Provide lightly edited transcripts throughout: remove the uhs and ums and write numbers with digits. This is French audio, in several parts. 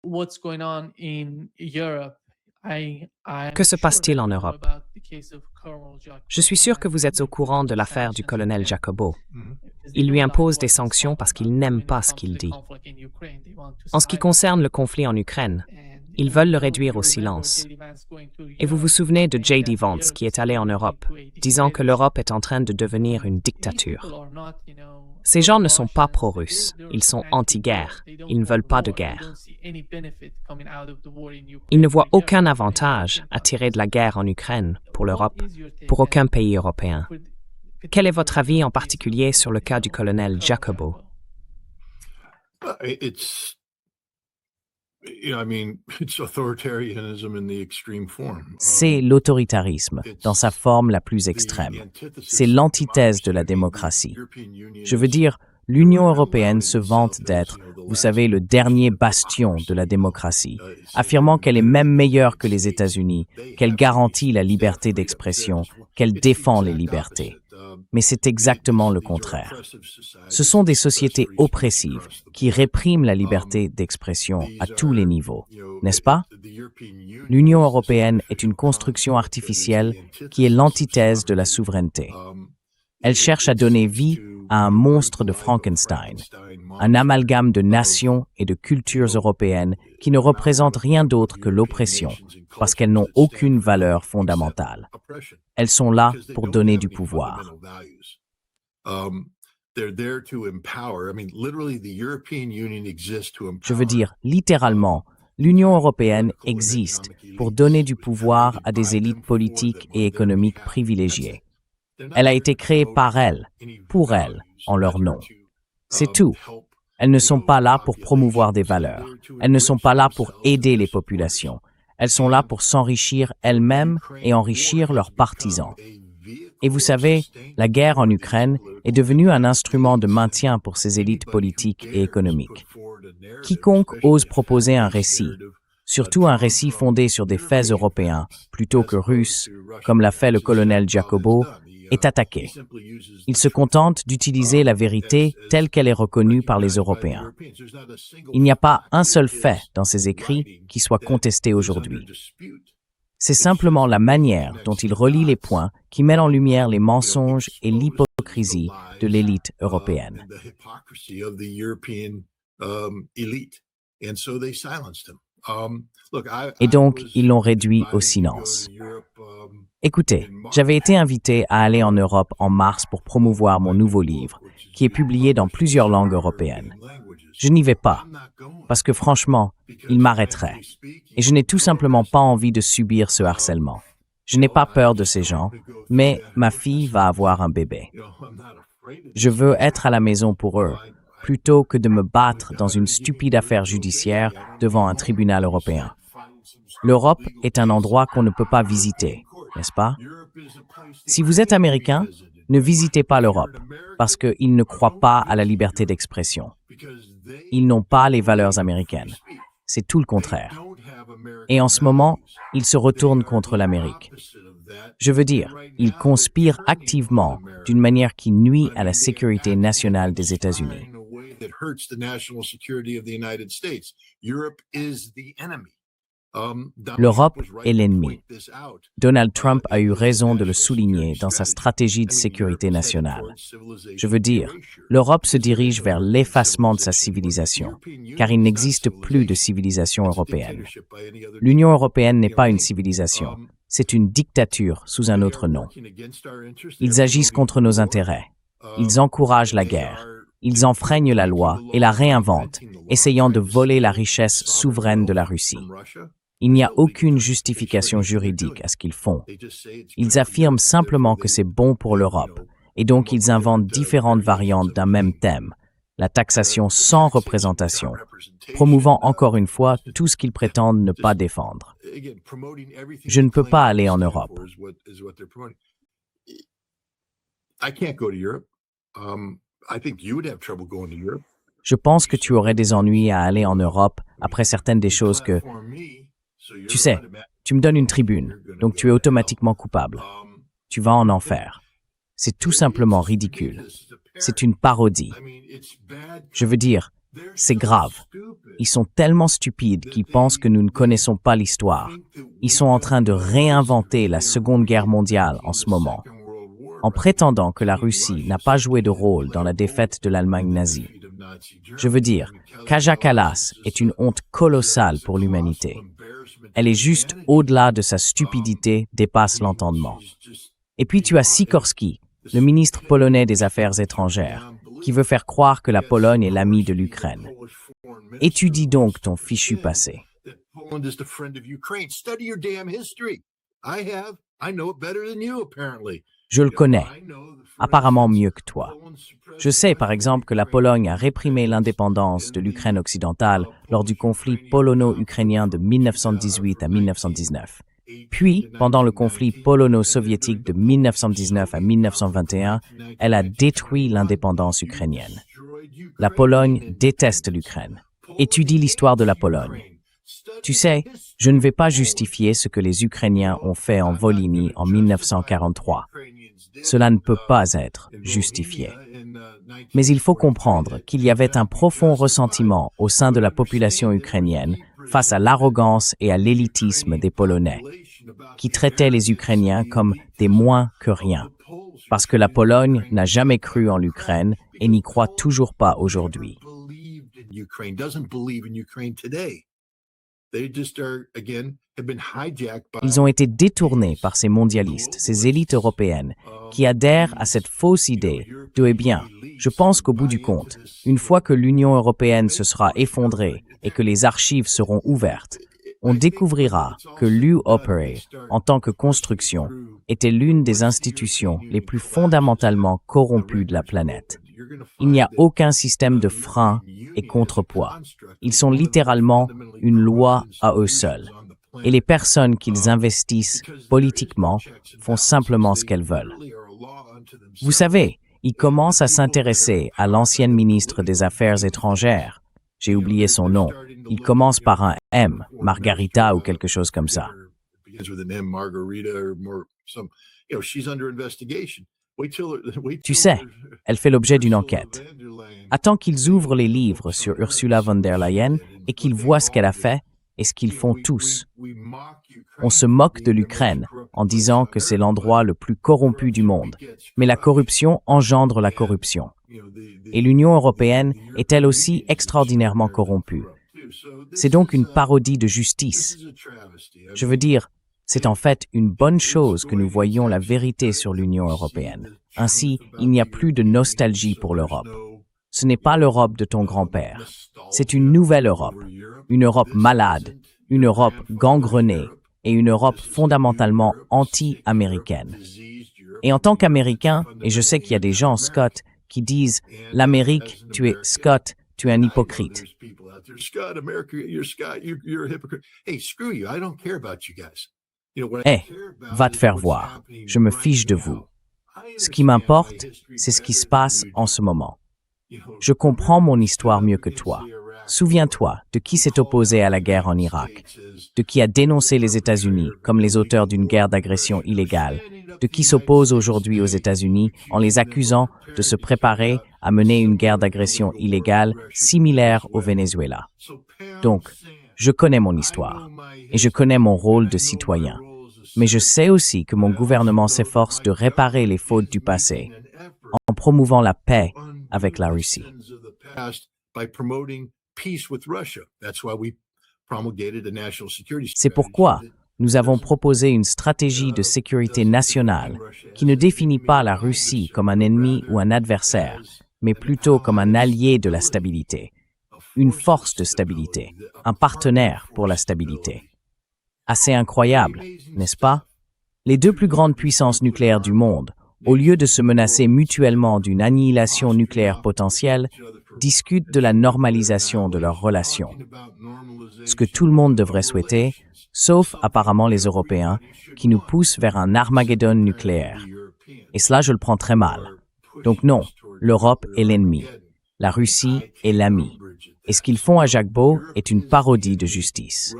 what's going on in Europe. Que se passe-t-il en Europe? Je suis sûr que vous êtes au courant de l'affaire du colonel Jacobo. Il lui impose des sanctions parce qu'il n'aime pas ce qu'il dit. En ce qui concerne le conflit en Ukraine, ils veulent le réduire au silence. Et vous vous souvenez de J.D. Vance qui est allé en Europe, disant que l'Europe est en train de devenir une dictature. Ces gens ne sont pas pro-russes, ils sont anti-guerre, ils ne veulent pas de guerre. Ils ne voient aucun avantage à tirer de la guerre en Ukraine pour l'Europe, pour aucun pays européen. Quel est votre avis en particulier sur le cas du colonel Jacobo? C'est l'autoritarisme dans sa forme la plus extrême. C'est l'antithèse de la démocratie. Je veux dire, l'Union européenne se vante d'être, vous savez, le dernier bastion de la démocratie, affirmant qu'elle est même meilleure que les États-Unis, qu'elle garantit la liberté d'expression, qu'elle défend les libertés. Mais c'est exactement le contraire. Ce sont des sociétés oppressives qui répriment la liberté d'expression à tous les niveaux, n'est-ce pas? L'Union européenne est une construction artificielle qui est l'antithèse de la souveraineté. Elle cherche à donner vie à un monstre de Frankenstein, un amalgame de nations et de cultures européennes qui ne représentent rien d'autre que l'oppression, parce qu'elles n'ont aucune valeur fondamentale. Elles sont là pour donner du pouvoir. Je veux dire, littéralement, l'Union européenne existe pour donner du pouvoir à des élites politiques et économiques privilégiées. Elle a été créée par elles, pour elles, en leur nom. C'est tout. Elles ne sont pas là pour promouvoir des valeurs. Elles ne sont pas là pour aider les populations. Elles sont là pour s'enrichir elles-mêmes et enrichir leurs partisans. Et vous savez, la guerre en Ukraine est devenue un instrument de maintien pour ces élites politiques et économiques. Quiconque ose proposer un récit, surtout un récit fondé sur des faits européens plutôt que russes, comme l'a fait le colonel Jacobo, est attaqué. Il se contente d'utiliser la vérité telle qu'elle est reconnue par les Européens. Il n'y a pas un seul fait dans ces écrits qui soit contesté aujourd'hui. C'est simplement la manière dont il relie les points qui met en lumière les mensonges et l'hypocrisie de l'élite européenne. Et donc, ils l'ont réduit au silence. Écoutez, j'avais été invité à aller en Europe en mars pour promouvoir mon nouveau livre, qui est publié dans plusieurs langues européennes. Je n'y vais pas, parce que franchement, ils m'arrêteraient. Et je n'ai tout simplement pas envie de subir ce harcèlement. Je n'ai pas peur de ces gens, mais ma fille va avoir un bébé. Je veux être à la maison pour eux, plutôt que de me battre dans une stupide affaire judiciaire devant un tribunal européen. L'Europe est un endroit qu'on ne peut pas visiter, n'est-ce pas? Si vous êtes américain, ne visitez pas l'Europe, parce qu'ils ne croient pas à la liberté d'expression. Ils n'ont pas les valeurs américaines. C'est tout le contraire. Et en ce moment, ils se retournent contre l'Amérique. Je veux dire, ils conspirent activement d'une manière qui nuit à la sécurité nationale des États-Unis. L'Europe est l'ennemi. Donald Trump a eu raison de le souligner dans sa stratégie de sécurité nationale. Je veux dire, l'Europe se dirige vers l'effacement de sa civilisation, car il n'existe plus de civilisation européenne. L'Union européenne n'est pas une civilisation, c'est une dictature sous un autre nom. Ils agissent contre nos intérêts. Ils encouragent la guerre. Ils enfreignent la loi et la réinventent, essayant de voler la richesse souveraine de la Russie. Il n'y a aucune justification juridique à ce qu'ils font. Ils affirment simplement que c'est bon pour l'Europe, et donc ils inventent différentes variantes d'un même thème, la taxation sans représentation, promouvant encore une fois tout ce qu'ils prétendent ne pas défendre. Je ne peux pas aller en Europe. Je pense que tu aurais des ennuis à aller en Europe après certaines des choses que... Tu sais, tu me donnes une tribune, donc tu es automatiquement coupable. Tu vas en enfer. C'est tout simplement ridicule. C'est une parodie. Je veux dire, c'est grave. Ils sont tellement stupides qu'ils pensent que nous ne connaissons pas l'histoire. Ils sont en train de réinventer la Seconde Guerre mondiale en ce moment, en prétendant que la Russie n'a pas joué de rôle dans la défaite de l'Allemagne nazie. Je veux dire, Kaja Kallas est une honte colossale pour l'humanité. Elle est juste au-delà de sa stupidité, dépasse l'entendement. Et puis tu as Sikorski, le ministre polonais des Affaires étrangères, qui veut faire croire que la Pologne est l'ami de l'Ukraine. Étudie donc ton fichu passé. Je le connais, apparemment mieux que toi. Je sais par exemple que la Pologne a réprimé l'indépendance de l'Ukraine occidentale lors du conflit polono-ukrainien de 1918 à 1919. Puis, pendant le conflit polono-soviétique de 1919 à 1921, elle a détruit l'indépendance ukrainienne. La Pologne déteste l'Ukraine. Étudie l'histoire de la Pologne. Tu sais, je ne vais pas justifier ce que les Ukrainiens ont fait en Volhynie en 1943. Cela ne peut pas être justifié. Mais il faut comprendre qu'il y avait un profond ressentiment au sein de la population ukrainienne face à l'arrogance et à l'élitisme des Polonais, qui traitaient les Ukrainiens comme des moins que rien, parce que la Pologne n'a jamais cru en l'Ukraine et n'y croit toujours pas aujourd'hui. Ils ont été détournés par ces mondialistes, ces élites européennes, qui adhèrent à cette fausse idée de « eh bien, je pense qu'au bout du compte, une fois que l'Union européenne se sera effondrée et que les archives seront ouvertes, on découvrira que l'UOPRE, en tant que construction, était l'une des institutions les plus fondamentalement corrompues de la planète. Il n'y a aucun système de frein et contrepoids. Ils sont littéralement une loi à eux seuls. Et les personnes qu'ils investissent politiquement font simplement ce qu'elles veulent. Vous savez, ils commencent à s'intéresser à l'ancienne ministre des Affaires étrangères. J'ai oublié son nom. Il commence par un M, Margarita ou quelque chose comme ça. Tu sais, elle fait l'objet d'une enquête. Attends qu'ils ouvrent les livres sur Ursula von der Leyen et qu'ils voient ce qu'elle a fait et ce qu'ils font tous. On se moque de l'Ukraine en disant que c'est l'endroit le plus corrompu du monde, mais la corruption engendre la corruption. Et l'Union européenne est elle aussi extraordinairement corrompue. C'est donc une parodie de justice. Je veux dire, c'est en fait une bonne chose que nous voyions la vérité sur l'Union européenne. Ainsi, il n'y a plus de nostalgie pour l'Europe. Ce n'est pas l'Europe de ton grand-père. C'est une nouvelle Europe. Une Europe malade, une Europe gangrenée et une Europe fondamentalement anti-américaine. Et en tant qu'Américain, et je sais qu'il y a des gens, Scott, qui disent « L'Amérique, tu es Scott, tu es un hypocrite. » Va te faire voir. Je me fiche de vous. Ce qui m'importe, c'est ce qui se passe en ce moment. Je comprends mon histoire mieux que toi. Souviens-toi de qui s'est opposé à la guerre en Irak, de qui a dénoncé les États-Unis comme les auteurs d'une guerre d'agression illégale, de qui s'oppose aujourd'hui aux États-Unis en les accusant de se préparer à mener une guerre d'agression illégale similaire au Venezuela. Donc, je connais mon histoire et je connais mon rôle de citoyen. Mais je sais aussi que mon gouvernement s'efforce de réparer les fautes du passé en promouvant la paix avec la Russie. C'est pourquoi nous avons proposé une stratégie de sécurité nationale qui ne définit pas la Russie comme un ennemi ou un adversaire, mais plutôt comme un allié de la stabilité, une force de stabilité, un partenaire pour la stabilité. Assez incroyable, n'est-ce pas? Les deux plus grandes puissances nucléaires du monde, au lieu de se menacer mutuellement d'une annihilation nucléaire potentielle, discutent de la normalisation de leurs relations. Ce que tout le monde devrait souhaiter, sauf apparemment les Européens, qui nous poussent vers un Armageddon nucléaire. Et cela, je le prends très mal. Donc non, l'Europe est l'ennemi. La Russie est l'ami. Et ce qu'ils font à Jacques Beau est une parodie de justice.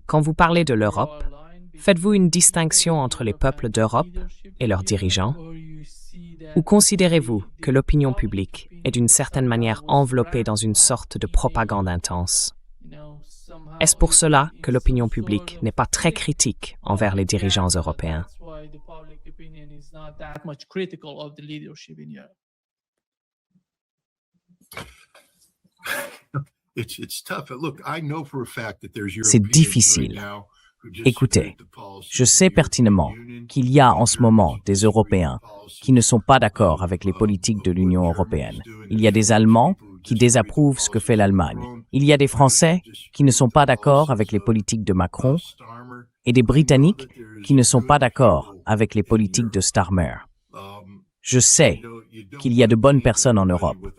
Quand vous parlez de l'Europe, faites-vous une distinction entre les peuples d'Europe et leurs dirigeants? Ou considérez-vous que l'opinion publique est d'une certaine manière enveloppée dans une sorte de propagande intense? Est-ce pour cela que l'opinion publique n'est pas très critique envers les dirigeants européens? C'est difficile. Écoutez, je sais pertinemment qu'il y a en ce moment des Européens qui ne sont pas d'accord avec les politiques de l'Union européenne. Il y a des Allemands qui désapprouvent ce que fait l'Allemagne. Il y a des Français qui ne sont pas d'accord avec les politiques de Macron et des Britanniques qui ne sont pas d'accord avec les politiques de Starmer. Je sais qu'il y a de bonnes personnes en Europe.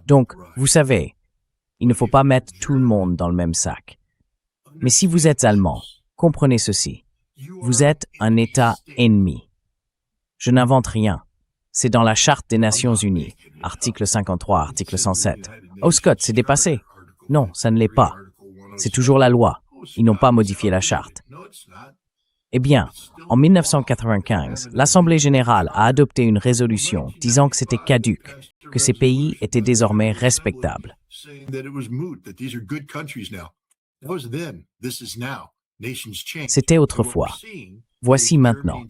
Donc, vous savez, il ne faut pas mettre tout le monde dans le même sac. Mais si vous êtes allemand, comprenez ceci. Vous êtes un État ennemi. Je n'invente rien. C'est dans la Charte des Nations Unies, article 53, article 107. Oh Scott, c'est dépassé. Non, ça ne l'est pas. C'est toujours la loi. Ils n'ont pas modifié la Charte. Eh bien, en 1995, l'Assemblée générale a adopté une résolution disant que c'était caduc, que ces pays étaient désormais respectables. C'était autrefois. Voici maintenant.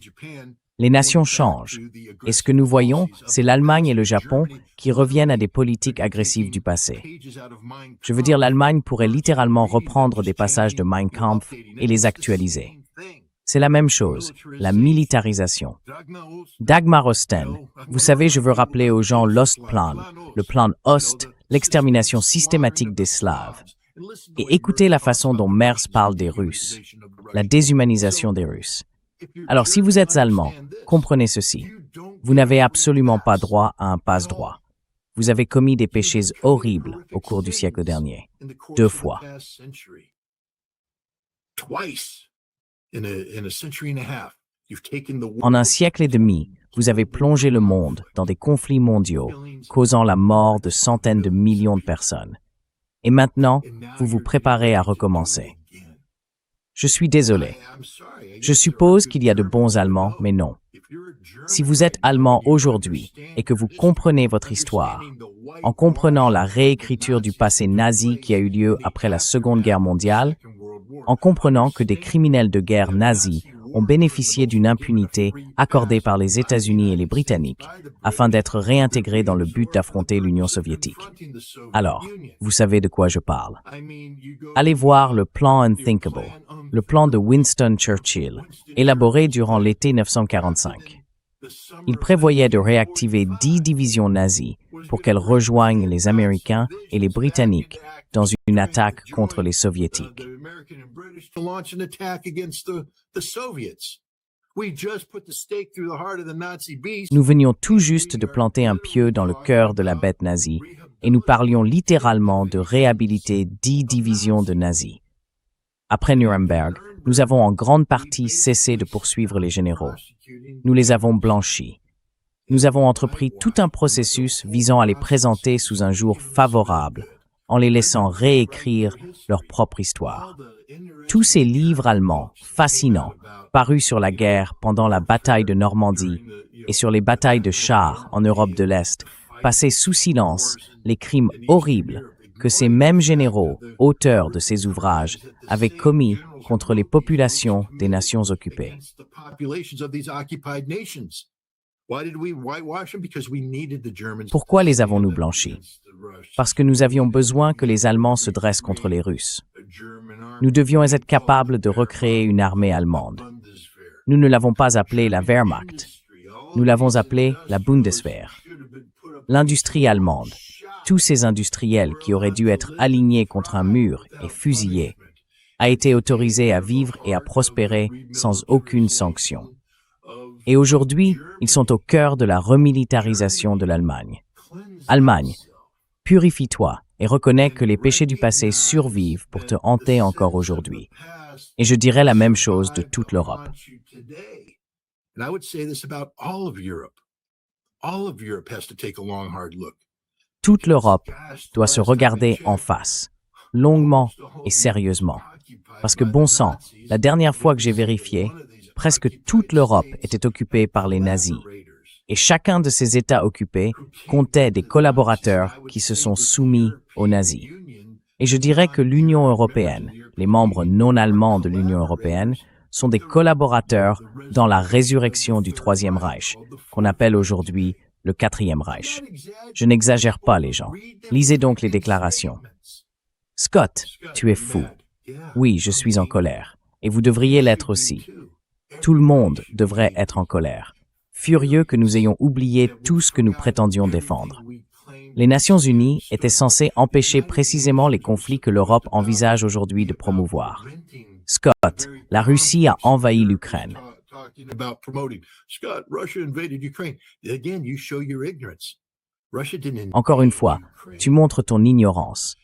Les nations changent. Et ce que nous voyons, c'est l'Allemagne et le Japon qui reviennent à des politiques agressives du passé. Je veux dire, l'Allemagne pourrait littéralement reprendre des passages de Mein Kampf et les actualiser. C'est la même chose, la militarisation. Dagmar Osten, vous savez, je veux rappeler aux gens l'Ostplan, le plan Ost, l'extermination systématique des Slaves. Et écoutez la façon dont Merz parle des Russes, la déshumanisation des Russes. Alors, si vous êtes allemand, comprenez ceci. Vous n'avez absolument pas droit à un passe-droit. Vous avez commis des péchés horribles au cours du siècle dernier. 2 fois. En un siècle et demi, vous avez plongé le monde dans des conflits mondiaux, causant la mort de centaines de millions de personnes. Et maintenant, vous vous préparez à recommencer. Je suis désolé. Je suppose qu'il y a de bons Allemands, mais non. Si vous êtes Allemand aujourd'hui et que vous comprenez votre histoire, en comprenant la réécriture du passé nazi qui a eu lieu après la Seconde Guerre mondiale, en comprenant que des criminels de guerre nazis ont bénéficié d'une impunité accordée par les États-Unis et les Britanniques afin d'être réintégrés dans le but d'affronter l'Union soviétique. Alors, vous savez de quoi je parle. Allez voir le plan Unthinkable, le plan de Winston Churchill, élaboré durant l'été 1945. Il prévoyait de réactiver 10 divisions nazies pour qu'elles rejoignent les Américains et les Britanniques dans une attaque contre les Soviétiques. Nous venions tout juste de planter un pieu dans le cœur de la bête nazie et nous parlions littéralement de réhabiliter 10 divisions de nazis. Après Nuremberg, nous avons en grande partie cessé de poursuivre les généraux. Nous les avons blanchis. Nous avons entrepris tout un processus visant à les présenter sous un jour favorable, en les laissant réécrire leur propre histoire. Tous ces livres allemands, fascinants, parus sur la guerre pendant la bataille de Normandie et sur les batailles de chars en Europe de l'Est, passaient sous silence les crimes horribles que ces mêmes généraux, auteurs de ces ouvrages, avaient commis contre les populations des nations occupées. Pourquoi les avons-nous blanchis? Parce que nous avions besoin que les Allemands se dressent contre les Russes. Nous devions être capables de recréer une armée allemande. Nous ne l'avons pas appelée la Wehrmacht. Nous l'avons appelée la Bundeswehr. L'industrie allemande, tous ces industriels qui auraient dû être alignés contre un mur et fusillés, a été autorisé à vivre et à prospérer sans aucune sanction. Et aujourd'hui, ils sont au cœur de la remilitarisation de l'Allemagne. Allemagne, purifie-toi et reconnais que les péchés du passé survivent pour te hanter encore aujourd'hui. Et je dirais la même chose de toute l'Europe. Toute l'Europe doit se regarder en face, longuement et sérieusement. Parce que bon sang, la dernière fois que j'ai vérifié, presque toute l'Europe était occupée par les nazis. Et chacun de ces États occupés comptait des collaborateurs qui se sont soumis aux nazis. Et je dirais que l'Union européenne, les membres non allemands de l'Union européenne, sont des collaborateurs dans la résurrection du Troisième Reich, qu'on appelle aujourd'hui le Quatrième Reich. Je n'exagère pas, les gens. Lisez donc les déclarations. Scott, tu es fou. Oui, je suis en colère. Et vous devriez l'être aussi. Tout le monde devrait être en colère. Furieux que nous ayons oublié tout ce que nous prétendions défendre. Les Nations Unies étaient censées empêcher précisément les conflits que l'Europe envisage aujourd'hui de promouvoir. Scott, la Russie a envahi l'Ukraine. Encore une fois, tu montres ton ignorance.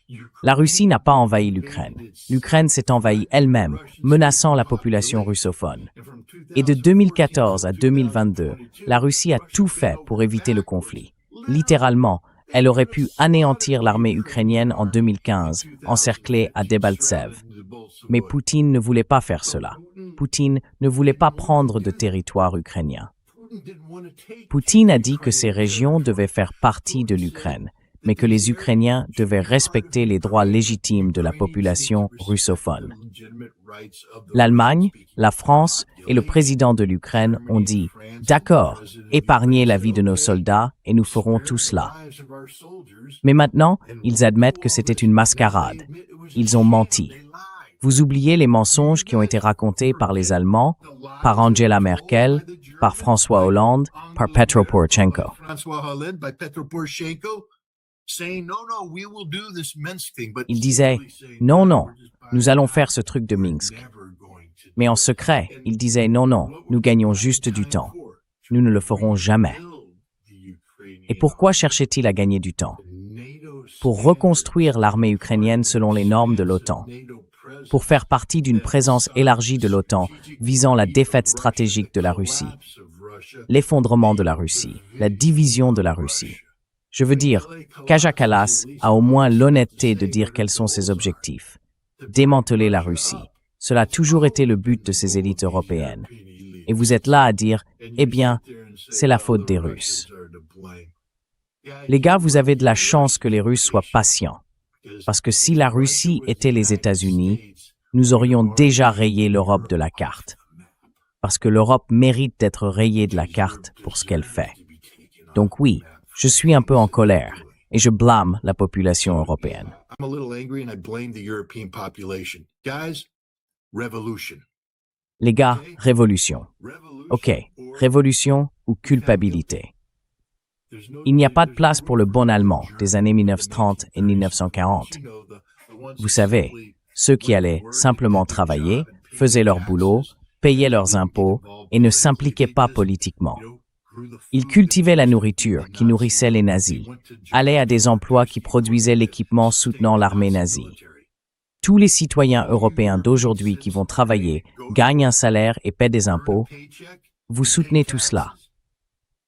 La Russie n'a pas envahi l'Ukraine. L'Ukraine s'est envahie elle-même, menaçant la population russophone. Et de 2014 à 2022, la Russie a tout fait pour éviter le conflit. Littéralement, elle aurait pu anéantir l'armée ukrainienne en 2015, encerclée à Debaltsev. Mais Poutine ne voulait pas faire cela. Poutine ne voulait pas prendre de territoire ukrainien. Poutine a dit que ces régions devaient faire partie de l'Ukraine, mais que les Ukrainiens devaient respecter les droits légitimes de la population russophone. L'Allemagne, la France et le président de l'Ukraine ont dit « D'accord, épargnez la vie de nos soldats et nous ferons tout cela. » Mais maintenant, ils admettent que c'était une mascarade. Ils ont menti. Vous oubliez les mensonges qui ont été racontés par les Allemands, par Angela Merkel, par François Hollande, par Petro Poroshenko. Ils disaient « Non, non, nous allons faire ce truc de Minsk. » Mais en secret, ils disaient « Non, non, nous gagnons juste du temps. Nous ne le ferons jamais. » Et pourquoi cherchaient-ils à gagner du temps? Pour reconstruire l'armée ukrainienne selon les normes de l'OTAN. Pour faire partie d'une présence élargie de l'OTAN visant la défaite stratégique de la Russie, l'effondrement de la Russie, la division de la Russie. Je veux dire, Kaja Kallas a au moins l'honnêteté de dire quels sont ses objectifs. Démanteler la Russie. Cela a toujours été le but de ces élites européennes. Et vous êtes là à dire, eh bien, c'est la faute des Russes. Les gars, vous avez de la chance que les Russes soient patients. Parce que si la Russie était les États-Unis, nous aurions déjà rayé l'Europe de la carte. Parce que l'Europe mérite d'être rayée de la carte pour ce qu'elle fait. Donc oui, je suis un peu en colère et je blâme la population européenne. Les gars, révolution. Ok, révolution ou culpabilité. Il n'y a pas de place pour le bon allemand des années 1930 et 1940. Vous savez, ceux qui allaient simplement travailler, faisaient leur boulot, payaient leurs impôts et ne s'impliquaient pas politiquement. Ils cultivaient la nourriture qui nourrissait les nazis, allaient à des emplois qui produisaient l'équipement soutenant l'armée nazie. Tous les citoyens européens d'aujourd'hui qui vont travailler, gagnent un salaire et paient des impôts. Vous soutenez tout cela.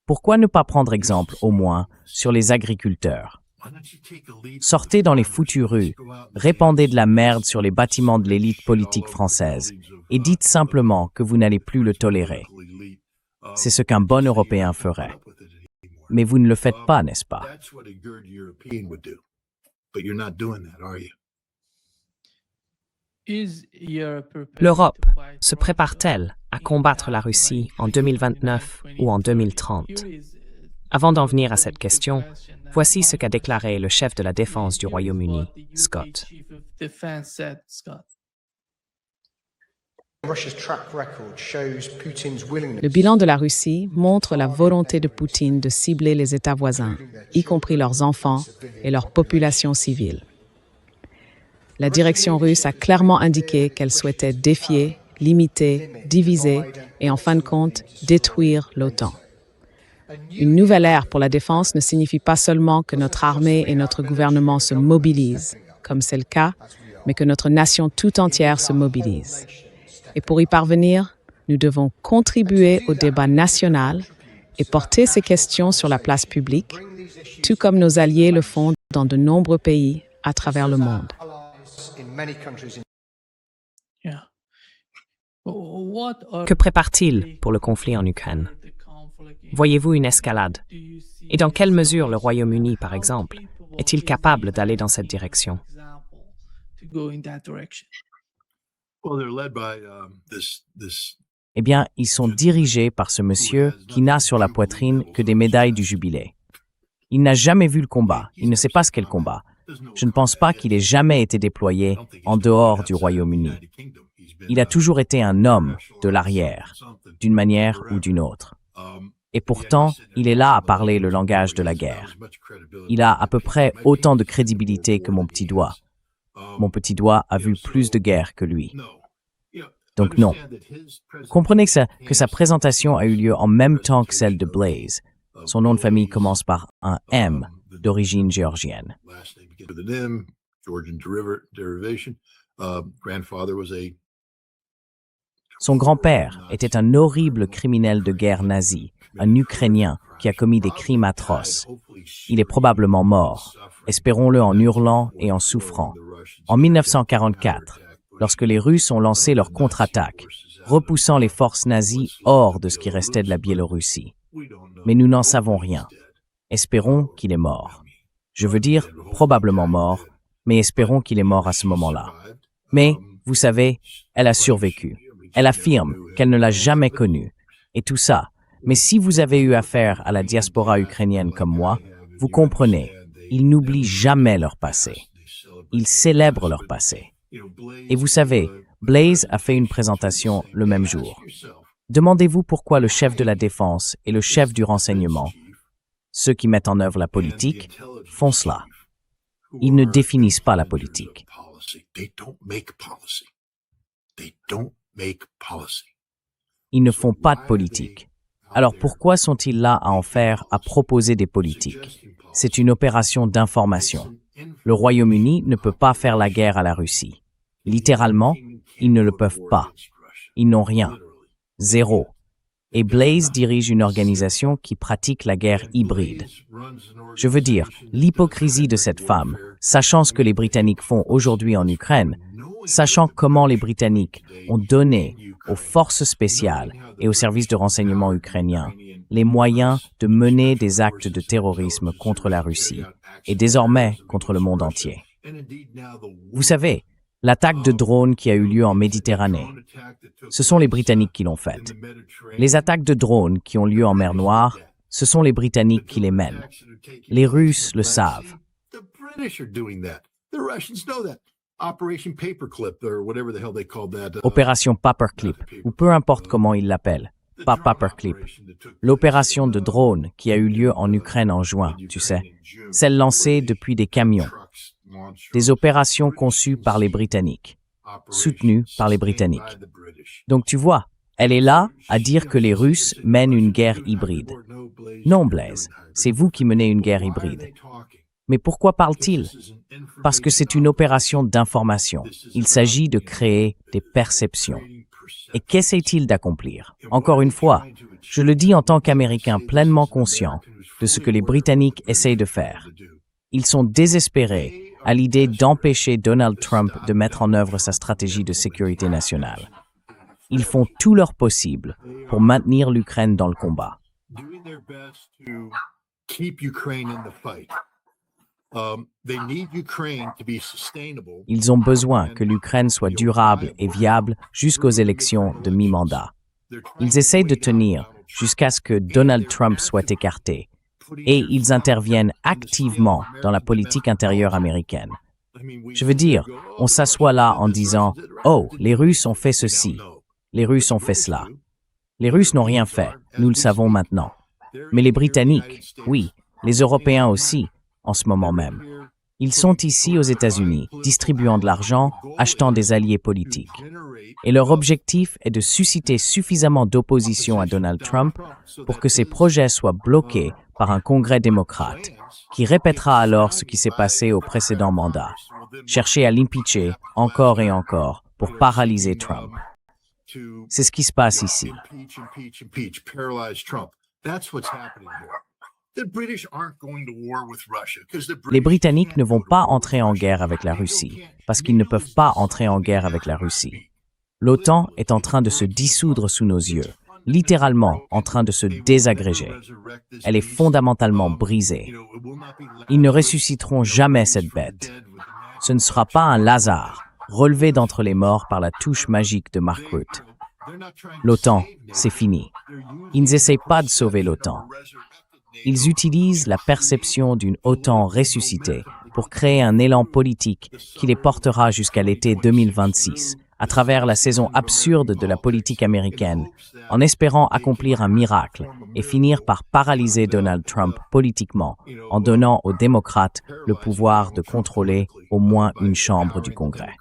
Pourquoi ne pas prendre exemple, au moins, sur les agriculteurs? Sortez dans les foutues rues, répandez de la merde sur les bâtiments de l'élite politique française et dites simplement que vous n'allez plus le tolérer. C'est ce qu'un bon Européen ferait. Mais vous ne le faites pas, n'est-ce pas? L'Europe se prépare-t-elle à combattre la Russie en 2029 ou en 2030? Avant d'en venir à cette question, voici ce qu'a déclaré le chef de la défense du Royaume-Uni, Scott. Le bilan de la Russie montre la volonté de Poutine de cibler les États voisins, y compris leurs enfants et leur population civile. La direction russe a clairement indiqué qu'elle souhaitait défier, limiter, diviser et, en fin de compte, détruire l'OTAN. Une nouvelle ère pour la défense ne signifie pas seulement que notre armée et notre gouvernement se mobilisent, comme c'est le cas, mais que notre nation tout entière se mobilise. Et pour y parvenir, nous devons contribuer au débat national et porter ces questions sur la place publique, tout comme nos alliés le font dans de nombreux pays à travers le monde. Que prépare-t-il pour le conflit en Ukraine? Voyez-vous une escalade? Et dans quelle mesure le Royaume-Uni, par exemple, est-il capable d'aller dans cette direction? Eh bien, ils sont dirigés par ce monsieur qui n'a sur la poitrine que des médailles du jubilé. Il n'a jamais vu le combat, il ne sait pas ce qu'est le combat. Je ne pense pas qu'il ait jamais été déployé en dehors du Royaume-Uni. Il a toujours été un homme de l'arrière, d'une manière ou d'une autre. Et pourtant, il est là à parler le langage de la guerre. Il a à peu près autant de crédibilité que mon petit doigt. Mon petit doigt a vu plus de guerres que lui. Donc non. Comprenez que sa présentation a eu lieu en même temps que celle de Blaise. Son nom de famille commence par un M d'origine géorgienne. Son grand-père était un horrible criminel de guerre nazi, un Ukrainien qui a commis des crimes atroces. Il est probablement mort, espérons-le en hurlant et en souffrant. En 1944, lorsque les Russes ont lancé leur contre-attaque, repoussant les forces nazies hors de ce qui restait de la Biélorussie. Mais nous n'en savons rien. Espérons qu'il est mort. Je veux dire, probablement mort, mais espérons qu'il est mort à ce moment-là. Mais, vous savez, elle a survécu. Elle affirme qu'elle ne l'a jamais connu. Et tout ça. Mais si vous avez eu affaire à la diaspora ukrainienne comme moi, vous comprenez, ils n'oublient jamais leur passé. Ils célèbrent leur passé. Et vous savez, Blaise a fait une présentation le même jour. Demandez-vous pourquoi le chef de la défense et le chef du renseignement, ceux qui mettent en œuvre la politique, font cela. Ils ne définissent pas la politique. Ils ne font pas de politique. Alors pourquoi sont-ils là à en faire, à proposer des politiques? C'est une opération d'information. Le Royaume-Uni ne peut pas faire la guerre à la Russie. Littéralement, ils ne le peuvent pas. Ils n'ont rien. Zéro. Et Blaise dirige une organisation qui pratique la guerre hybride. Je veux dire, l'hypocrisie de cette femme, sachant ce que les Britanniques font aujourd'hui en Ukraine, sachant comment les Britanniques ont donné aux forces spéciales et aux services de renseignement ukrainiens les moyens de mener des actes de terrorisme contre la Russie et désormais contre le monde entier. Vous savez, l'attaque de drones qui a eu lieu en Méditerranée, ce sont les Britanniques qui l'ont faite. Les attaques de drones qui ont lieu en mer Noire, ce sont les Britanniques qui les mènent. Les Russes le savent. Opération Paperclip, ou peu importe comment ils l'appellent. Pas Paperclip. L'opération de drone qui a eu lieu en Ukraine en juin, tu sais. Celle lancée depuis des camions. Des opérations conçues par les Britanniques, soutenues par les Britanniques. Donc tu vois, elle est là à dire que les Russes mènent une guerre hybride. Non, Blaise, c'est vous qui menez une guerre hybride. Mais pourquoi parle-t-il? Parce que c'est une opération d'information. Il s'agit de créer des perceptions. Et qu'essaie-t-il d'accomplir? Encore une fois, je le dis en tant qu'Américain pleinement conscient de ce que les Britanniques essayent de faire. Ils sont désespérés à l'idée d'empêcher Donald Trump de mettre en œuvre sa stratégie de sécurité nationale. Ils font tout leur possible pour maintenir l'Ukraine dans le combat. Ils ont besoin que l'Ukraine soit durable et viable jusqu'aux élections de mi-mandat. Ils essayent de tenir jusqu'à ce que Donald Trump soit écarté. Et ils interviennent activement dans la politique intérieure américaine. Je veux dire, on s'assoit là en disant « Oh, les Russes ont fait ceci, les Russes ont fait cela ». Les Russes n'ont rien fait, nous le savons maintenant. Mais les Britanniques, oui, les Européens aussi, en ce moment même. Ils sont ici aux États-Unis, distribuant de l'argent, achetant des alliés politiques. Et leur objectif est de susciter suffisamment d'opposition à Donald Trump pour que ses projets soient bloqués par un Congrès démocrate, qui répétera alors ce qui s'est passé au précédent mandat. Chercher à l'impeacher encore et encore pour paralyser Trump. C'est ce qui se passe ici. Les Britanniques ne vont pas entrer en guerre avec la Russie, parce qu'ils ne peuvent pas entrer en guerre avec la Russie. L'OTAN est en train de se dissoudre sous nos yeux, littéralement en train de se désagréger. Elle est fondamentalement brisée. Ils ne ressusciteront jamais cette bête. Ce ne sera pas un Lazare, relevé d'entre les morts par la touche magique de Mark Rutte. L'OTAN, c'est fini. Ils n'essayent pas de sauver l'OTAN. Ils utilisent la perception d'une OTAN ressuscitée pour créer un élan politique qui les portera jusqu'à l'été 2026, à travers la saison absurde de la politique américaine, en espérant accomplir un miracle et finir par paralyser Donald Trump politiquement en donnant aux démocrates le pouvoir de contrôler au moins une chambre du Congrès.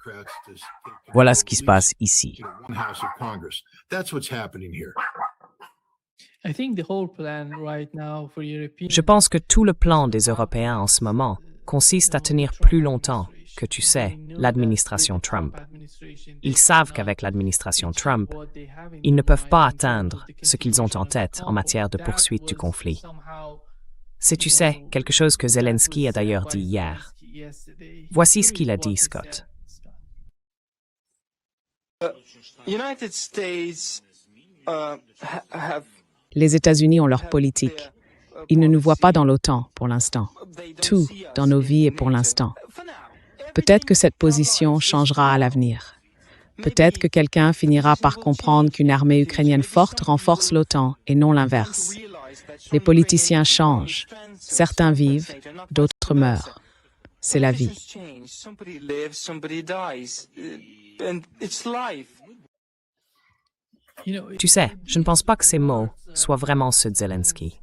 Voilà ce qui se passe ici. Je pense que tout le plan des Européens en ce moment consiste à tenir plus longtemps que, tu sais, l'administration Trump. Ils savent qu'avec l'administration Trump, ils ne peuvent pas atteindre ce qu'ils ont en tête en matière de poursuite du conflit. C'est, tu sais, quelque chose que Zelensky a d'ailleurs dit hier. Voici ce qu'il a dit, Scott. Les États-Unis ont leur politique. Ils ne nous voient pas dans l'OTAN pour l'instant. Tout dans nos vies est pour l'instant. Peut-être que cette position changera à l'avenir. Peut-être que quelqu'un finira par comprendre qu'une armée ukrainienne forte renforce l'OTAN et non l'inverse. Les politiciens changent. Certains vivent, d'autres meurent. C'est la vie. Tu sais, je ne pense pas que ces mots soient vraiment ceux de Zelensky.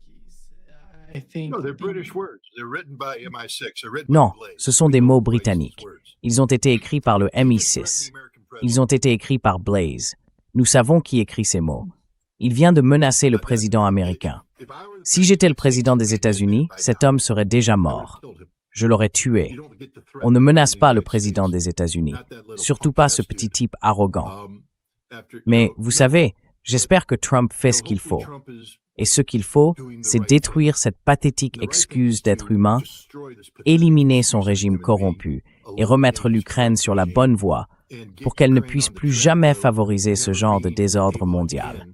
Non, ce sont des mots britanniques. Ils ont été écrits par le MI6. Ils ont été écrits par Blaze. Nous savons qui écrit ces mots. Il vient de menacer le président américain. Si j'étais le président des États-Unis, cet homme serait déjà mort. Je l'aurais tué. On ne menace pas le président des États-Unis, surtout pas ce petit type arrogant. Mais vous savez, j'espère que Trump fait ce qu'il faut. Et ce qu'il faut, c'est détruire cette pathétique excuse d'être humain, éliminer son régime corrompu et remettre l'Ukraine sur la bonne voie pour qu'elle ne puisse plus jamais favoriser ce genre de désordre mondial.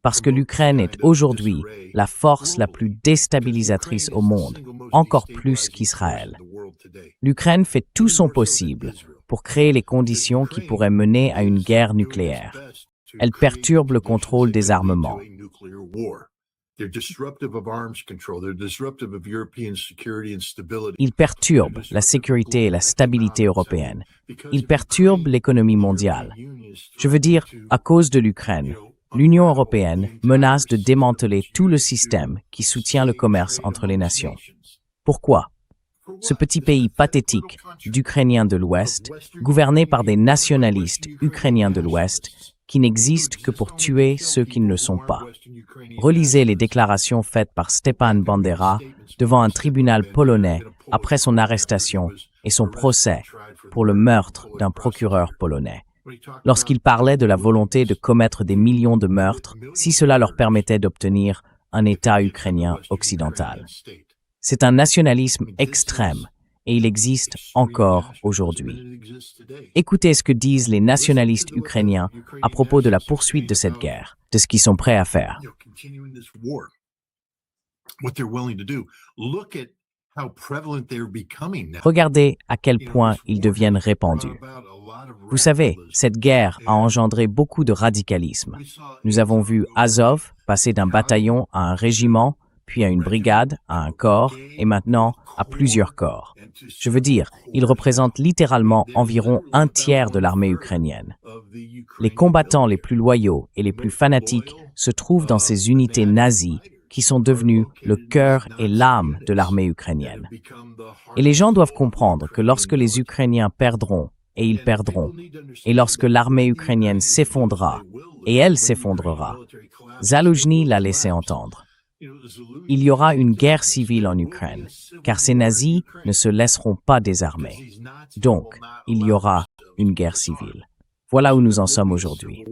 Parce que l'Ukraine est aujourd'hui la force la plus déstabilisatrice au monde, encore plus qu'Israël. L'Ukraine fait tout son possible pour créer les conditions qui pourraient mener à une guerre nucléaire. Elle perturbe le contrôle des armements. Il perturbe la sécurité et la stabilité européenne. Il perturbe l'économie mondiale. Je veux dire, à cause de l'Ukraine, l'Union européenne menace de démanteler tout le système qui soutient le commerce entre les nations. Pourquoi? Ce petit pays pathétique d'Ukrainiens de l'Ouest, gouverné par des nationalistes ukrainiens de l'Ouest, qui n'existent que pour tuer ceux qui ne le sont pas. Relisez les déclarations faites par Stepan Bandera devant un tribunal polonais après son arrestation et son procès pour le meurtre d'un procureur polonais. Lorsqu'il parlait de la volonté de commettre des millions de meurtres si cela leur permettait d'obtenir un État ukrainien occidental. C'est un nationalisme extrême et il existe encore aujourd'hui. Écoutez ce que disent les nationalistes ukrainiens à propos de la poursuite de cette guerre, de ce qu'ils sont prêts à faire. Regardez à quel point ils deviennent répandus. Vous savez, cette guerre a engendré beaucoup de radicalisme. Nous avons vu Azov passer d'un bataillon à un régiment, puis à une brigade, à un corps, et maintenant à plusieurs corps. Je veux dire, ils représentent littéralement environ un tiers de l'armée ukrainienne. Les combattants les plus loyaux et les plus fanatiques se trouvent dans ces unités nazies qui sont devenues le cœur et l'âme de l'armée ukrainienne. Et les gens doivent comprendre que lorsque les Ukrainiens perdront, et ils perdront, et lorsque l'armée ukrainienne s'effondrera, et elle s'effondrera, Zaloujny l'a laissé entendre. Il y aura une guerre civile en Ukraine, car ces nazis ne se laisseront pas désarmer. Donc, il y aura une guerre civile. Voilà où nous en sommes aujourd'hui.